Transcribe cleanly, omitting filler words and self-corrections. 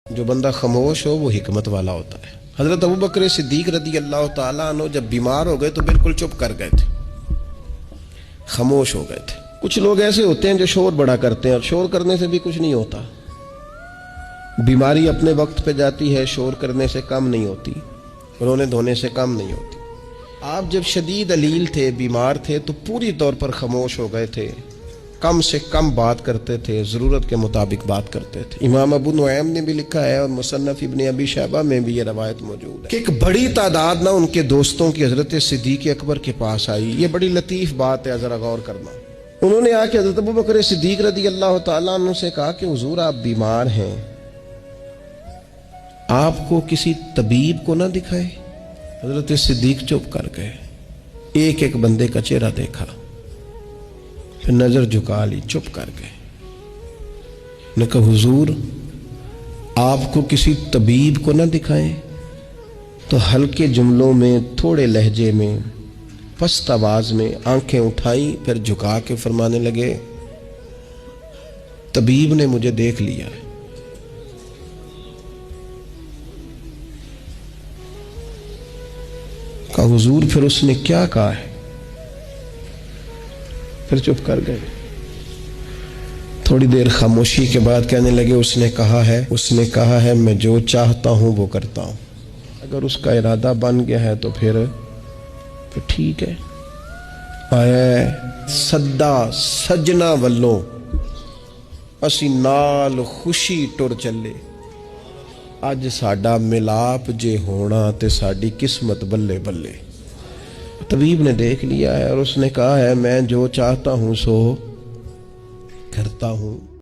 جو بندہ خاموش ہو وہ حکمت والا ہوتا ہے۔ حضرت ابو بکر صدیق رضی اللہ تعالیٰ عنہ جب بیمار ہو گئے تو بالکل چپ کر گئے تھے، خاموش ہو گئے تھے۔ کچھ لوگ ایسے ہوتے ہیں جو شور بڑا کرتے ہیں، اور شور کرنے سے بھی کچھ نہیں ہوتا۔ بیماری اپنے وقت پہ جاتی ہے، شور کرنے سے کم نہیں ہوتی، رونے دھونے سے کم نہیں ہوتی۔ آپ جب شدید علیل تھے، بیمار تھے، تو پوری طور پر خاموش ہو گئے تھے، کم سے کم بات کرتے تھے، ضرورت کے مطابق بات کرتے تھے۔ امام ابو نعیم نے بھی لکھا ہے، اور مصنف ابن ابی شیبہ میں بھی یہ روایت موجود ہے کہ ایک بڑی تعداد نہ ان کے دوستوں کی حضرت صدیق اکبر کے پاس آئی۔ یہ بڑی لطیف بات ہے، ذرا غور کرنا۔ انہوں نے آ کے حضرت ابو بکر صدیق رضی اللہ تعالیٰ عنہ سے کہا کہ حضور آپ بیمار ہیں، آپ کو کسی طبیب کو نہ دکھائے؟ حضرت صدیق چپ کر گئے، ایک ایک بندے کا چہرہ دیکھا، پھر نظر جھکا لی، چپ کر گئے۔ نے کہا حضور آپ کو کسی طبیب کو نہ دکھائیں؟ تو ہلکے جملوں میں، تھوڑے لہجے میں، پست آواز میں آنکھیں اٹھائیں، پھر جھکا کے فرمانے لگے طبیب نے مجھے دیکھ لیا ہے۔ کہا حضور پھر اس نے کیا کہا ہے؟ پھر چپ کر گئے۔ تھوڑی دیر خاموشی کے بعد کہنے لگے اس نے کہا ہے میں جو چاہتا ہوں وہ کرتا ہوں، اگر اس کا ارادہ بن گیا ہے تو پھر ٹھیک ہے۔ آیا سدا سجنا والوں اسی نال خوشی ٹر چلے، اج ساڈا ملاپ جے ہونا تے ساڈی قسمت بلے بلے۔ طبیب نے دیکھ لیا ہے اور اس نے کہا ہے میں جو چاہتا ہوں سو کرتا ہوں۔